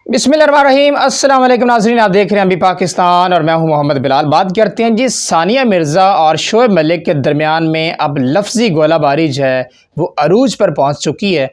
बिस्मिल्लाहिर्रहमानिर्रहीम। अस्सलाम वालेकुम नाज़रीन, आप देख रहे हैं अभी पाकिस्तान और मैं हूं मोहम्मद बिलाल। बात करते हैं जी सानिया मिर्ज़ा और शोएब मलिक के दरमियान में अब लफ्ज़ी गोलाबारी जो है वो अरूज पर पहुंच चुकी है।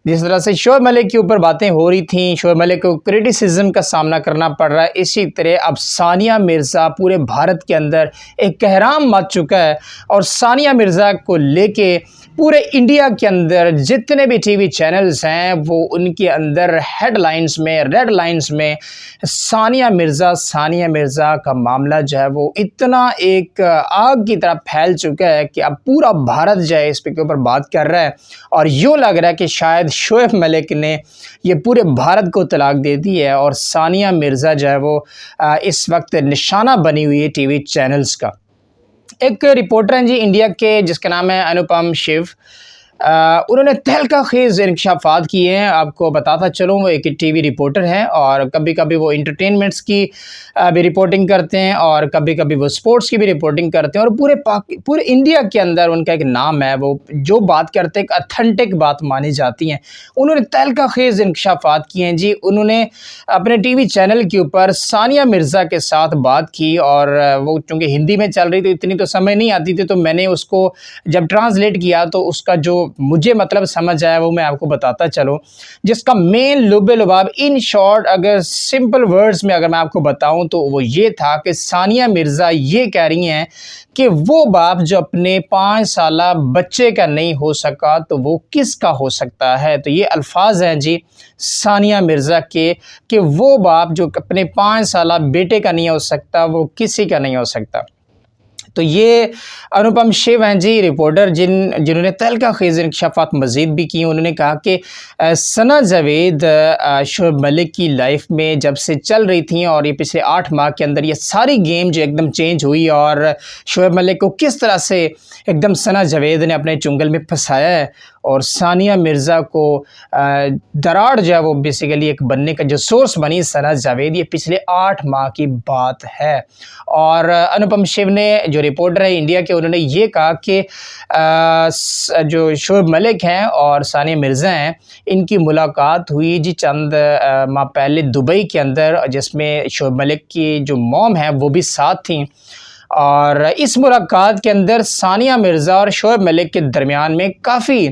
जिस तरह से शोएब मलिक के ऊपर बातें हो रही थी, शोएब मलिक को क्रिटिसिज्म का सामना करना पड़ रहा है, इसी तरह अब सानिया मिर्ज़ा पूरे भारत के अंदर एक कहराम मच चुका है। और सानिया मिर्ज़ा को लेके पूरे इंडिया के अंदर जितने भी टीवी चैनल्स हैं वो उनके अंदर हेडलाइंस में, रेड लाइंस में सानिया मिर्ज़ा का मामला जो है वो इतना एक आग की तरह फैल चुका है कि अब पूरा भारत जो है इस पे के ऊपर बात कर रहा है। और यूँ लग रहा है कि शायद शोएब मलिक ने ये पूरे भारत को तलाक दे दी है और सानिया मिर्ज़ा जो है वो इस वक्त निशाना बनी हुई है टीवी चैनल्स का। एक रिपोर्टर हैं जी इंडिया के, जिसका नाम है अनुपम शिव। उन्होंने तहलका खेज़ इंकशाफात किए हैं। आपको बताता चलूँ, वो एक टीवी रिपोर्टर हैं और कभी कभी वो इंटरटेनमेंट्स की भी रिपोर्टिंग करते हैं और कभी कभी वो स्पोर्ट्स की भी रिपोर्टिंग करते हैं। और पूरे इंडिया के अंदर उनका एक नाम है, वो जो बात करते हैं एक अथेंटिक बात मानी जाती हैं। उन्होंने तहलका खेज़ इंकशाफात किए हैं जी। उन्होंने अपने टीवी चैनल के ऊपर सानिया मिर्ज़ा के साथ बात की और वो चूँकि हिंदी में चल रही तो इतनी तो समझ नहीं आती थी, तो मैंने उसको जब ट्रांसलेट किया तो उसका जो मुझे मतलब समझ आया वो मैं आपको बताता चलूँ, जिसका मेन लुबे लुबाब इन शॉर्ट अगर सिंपल वर्ड्स में अगर मैं आपको बताऊं तो वो ये था कि सानिया मिर्ज़ा ये कह रही हैं कि वो बाप जो अपने 5 साला बच्चे का नहीं हो सका तो वो किसका हो सकता है। तो ये अल्फाज हैं जी सानिया मिर्ज़ा के कि वो बाप जो अपने 5 साला बेटे का नहीं हो सकता वो किसी का नहीं हो सकता। तो ये अनुपम शिव हैं जी रिपोर्टर, जिन्होंने तहलका खेज़ इंकशाफात मज़ीद भी की। उन्होंने कहा कि सना जावेद शोएब मलिक की लाइफ में जब से चल रही थी और ये पिछले 8 माह के अंदर ये सारी गेम जो एकदम चेंज हुई और शोएब मलिक को किस तरह से एकदम सना जावेद ने अपने चुंगल में फंसाया है और सानिया मिर्ज़ा को दरार जो है वो बेसिकली एक बनने का जो सोर्स बनी सना जावेद, ये पिछले 8 माह की बात है। और अनुपम शिव ने जो रिपोर्टर है इंडिया के, उन्होंने ये कहा कि जो शोएब मलिक हैं और सानिया मिर्ज़ा हैं इनकी मुलाकात हुई जी चंद माह पहले दुबई के अंदर, जिसमें शोएब मलिक की जो मॉम है वो भी साथ थी। और इस मुलाकात के अंदर सानिया मिर्ज़ा और शोएब मलिक के दरमियान में काफ़ी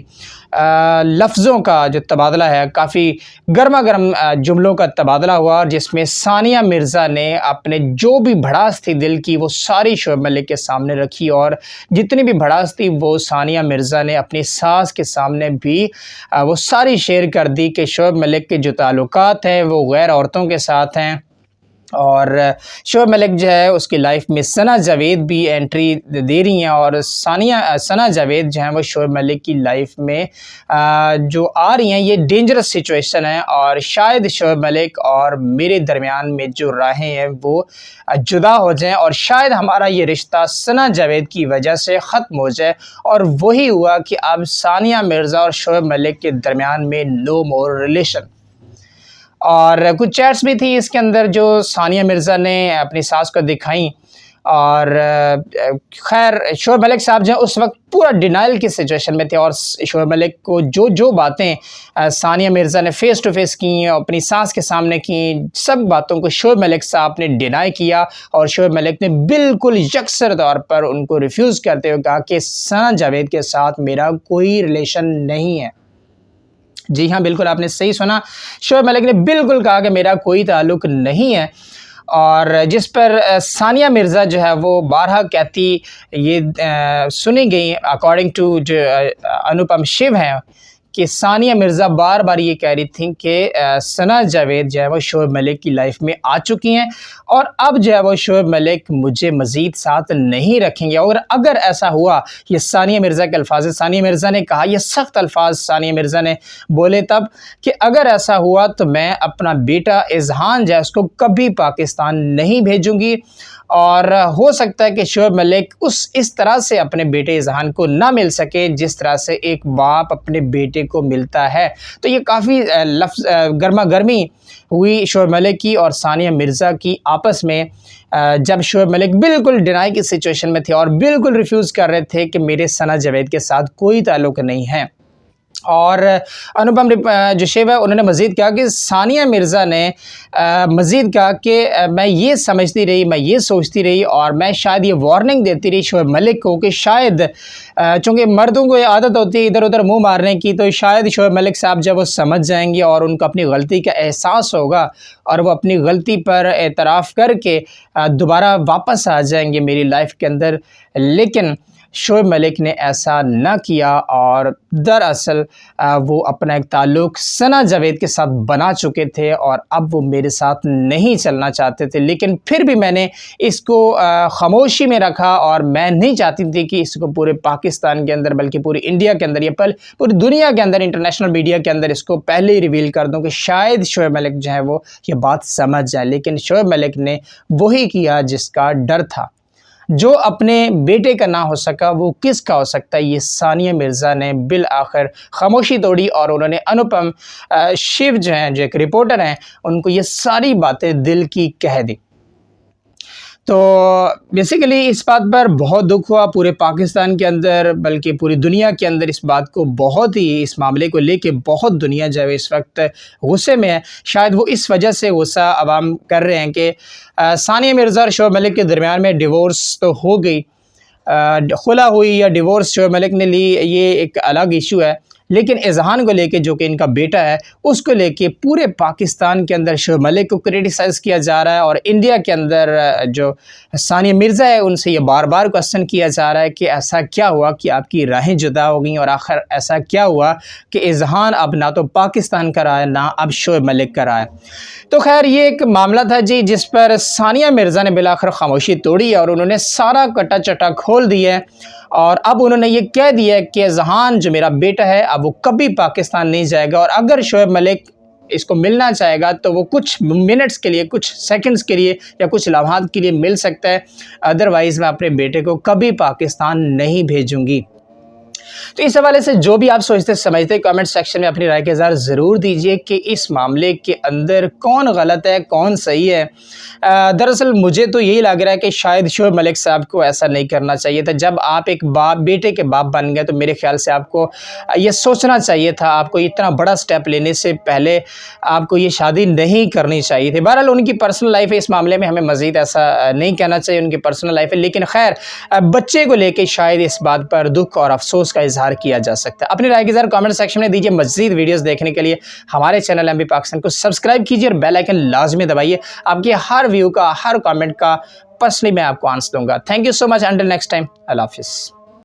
लफ्ज़ों का जो तबादला है, काफ़ी गर्मा गर्म जुमलों का तबादला हुआ और जिसमें सानिया मिर्ज़ा ने अपने जो भी भड़ास थी दिल की वो सारी शोएब मलिक के सामने रखी और जितनी भी भड़ास थी वो सानिया मिर्ज़ा ने अपनी सास के सामने भी वो सारी शेयर कर दी कि शोएब मलिक के जो ताल्लुकात हैं वो गैर औरतों के साथ हैं। और शोएब मलिक जो है उसकी लाइफ में सना जावेद भी एंट्री दे रही हैं और सना जावेद जो है वो शोएब मलिक की लाइफ में जो आ रही हैं ये डेंजरस सिचुएशन है और शायद शोएब मलिक और मेरे दरमियान में जो राहें हैं वो जुदा हो जाएं और शायद हमारा ये रिश्ता सना जावेद की वजह से ख़त्म हो जाए। और वही हुआ कि अब सानिया मिर्ज़ा और शोएब मलिक के दरमियान में नो मोर रिलेशन। और कुछ चैट्स भी थी इसके अंदर जो सानिया मिर्ज़ा ने अपनी सास को दिखाई और खैर शोएब मलिक साहब जो उस वक्त पूरा डिनाइल की सिचुएशन में थे और शोएब मलिक को जो बातें सानिया मिर्ज़ा ने फ़ेस टू फेस की अपनी सास के सामने की, सब बातों को शोएब मलिक साहब ने डिनाई किया और शोएब मलिक ने बिल्कुल यकसर तौर पर उनको रिफ्यूज़ करते हुए कहा कि सना जावेद के साथ मेरा कोई रिलेशन नहीं है। जी हाँ, बिल्कुल आपने सही सुना, शोएब मलिक ने बिल्कुल कहा कि मेरा कोई ताल्लुक़ नहीं है। और जिस पर सानिया मिर्ज़ा जो है वो बारहा कहती ये सुनी गई अकॉर्डिंग टू जो अनुपम शिव हैं कि सानिया मिर्ज़ा बार बार ये कह रही थी कि सना जावेद जो है वो शोएब मलिक की लाइफ में आ चुकी हैं और अब जो है वो शोएब मलिक मुझे मज़ीद साथ नहीं रखेंगे। और अगर ऐसा हुआ, ये सानिया मिर्ज़ा के अल्फाज, सानिया मिर्ज़ा ने कहा, ये सख्त अल्फाज सानिया मिर्ज़ा ने बोले तब कि अगर ऐसा हुआ तो मैं अपना बेटा इज़हान जो है उसको कभी पाकिस्तान नहीं भेजूँगी। और हो सकता है कि शोएब मलिक इस तरह से अपने बेटे इज़हान को ना मिल सके जिस तरह से एक बाप अपने बेटे को मिलता है। तो ये काफ़ी गर्मा गर्मी हुई शोएब मलिक की और सानिया मिर्ज़ा की आपस में, जब शोएब मलिक बिल्कुल डिनाई की सिचुएशन में थे और बिल्कुल रिफ्यूज़ कर रहे थे कि मेरे सना जावेद के साथ कोई ताल्लुक़ नहीं है। और अनुपम जोशिफ है, उन्होंने मज़ीद कहा कि सानिया मिर्ज़ा ने मज़ीद कहा कि मैं ये समझती रही, मैं ये सोचती रही और मैं शायद ये वार्निंग देती रही शोएब मलिक को कि शायद चूँकि मर्दों को ये आदत होती है इधर उधर मुंह मारने की, तो शायद शोएब मलिक साहब जब वो समझ जाएंगे और उनको अपनी गलती का एहसास होगा और वो अपनी गलती पर एतराफ़ करके दोबारा वापस आ जाएंगे मेरी लाइफ के अंदर। लेकिन शोएब मलिक ने ऐसा न किया और दरअसल वो अपना एक ताल्लुक़ सना जावेद के साथ बना चुके थे और अब वो मेरे साथ नहीं चलना चाहते थे। लेकिन फिर भी मैंने इसको ख़ामोशी में रखा और मैं नहीं चाहती थी कि इसको पूरे पाकिस्तान के अंदर बल्कि पूरी इंडिया के अंदर या पूरी दुनिया के अंदर इंटरनेशनल मीडिया के अंदर इसको पहले ही रिवील कर दूँ कि शायद शोएब मलिक जो है वो ये बात समझ जाए। लेकिन शोएब मलिक ने वही किया जिसका डर था। जो अपने बेटे का ना हो सका वो किसका हो सकता है, ये सानिया मिर्ज़ा ने बिल आखिर खामोशी तोड़ी और उन्होंने अनुपम शिव जो हैं, जो एक रिपोर्टर हैं, उनको ये सारी बातें दिल की कह दी। तो बेसिकली इस बात पर बहुत दुख हुआ पूरे पाकिस्तान के अंदर बल्कि पूरी दुनिया के अंदर। इस बात को बहुत ही, इस मामले को लेके बहुत दुनिया जो है इस वक्त गुस्से में है। शायद वो इस वजह से गुस्सा आवाम कर रहे हैं कि सानिया मिर्ज़ा और शोएब मलिक के दरमियान में डिवोर्स तो हो गई, खुला हुई या डिवोर्स शोएब मलिक ने ली, ये एक अलग इशू है। लेकिन इज़हान को लेके जो कि इनका बेटा है उसको लेके पूरे पाकिस्तान के अंदर शोएब मलिक को क्रिटिसाइज़ किया जा रहा है और इंडिया के अंदर जो सानिया मिर्ज़ा है उनसे ये बार बार क्वेश्चन किया जा रहा है कि ऐसा क्या हुआ कि आपकी राहें जुदा हो गई और आखिर ऐसा क्या हुआ कि इज़हान अब ना तो पाकिस्तान का रहा है ना अब शोएब मलिक का रहा है। तो खैर ये एक मामला था जी जिस पर सानिया मिर्ज़ा ने बिलाखिर खामोशी तोड़ी और उन्होंने सारा कटा चटा खोल दिया और अब उन्होंने ये कह दिया कि इज़हान जो मेरा बेटा है अब वो कभी पाकिस्तान नहीं जाएगा और अगर शोएब मलिक इसको मिलना चाहेगा तो वो कुछ मिनट्स के लिए, कुछ सेकंड्स के लिए या कुछ लम्हात के लिए मिल सकता है, अदरवाइज़ मैं अपने बेटे को कभी पाकिस्तान नहीं भेजूँगी। तो इस हवाले से जो भी आप सोचते समझते कमेंट सेक्शन में अपनी राय के इज़हार ज़रूर दीजिए कि इस मामले के अंदर कौन गलत है कौन सही है। दरअसल मुझे तो यही लग रहा है कि शायद शोएब मलिक साहब को ऐसा नहीं करना चाहिए था। जब आप एक बेटे के बाप बन गए तो मेरे ख्याल से आपको ये सोचना चाहिए था, आपको इतना बड़ा स्टेप लेने से पहले आपको ये शादी नहीं करनी चाहिए थी। बहरहाल उनकी पर्सनल लाइफ है, इस मामले में हमें मज़ीद ऐसा नहीं कहना चाहिए, उनकी पर्सनल लाइफ है। लेकिन खैर बच्चे को लेकर शायद इस बात पर दुख और अफसोस का इजहार किया जा सकता है। अपनी राय के इज़हार कमेंट सेक्शन में दीजिए। मज़ीद वीडियोस देखने के लिए हमारे चैनल एमबी पाकिस्तान को सब्सक्राइब कीजिए और बेल आइकन लाजमी दबाइए। आपके हर व्यू का, हर कमेंट का पर्सनली मैं आपको आंसर दूंगा। Thank you so much. Until next time, अल्लाह हाफिज़।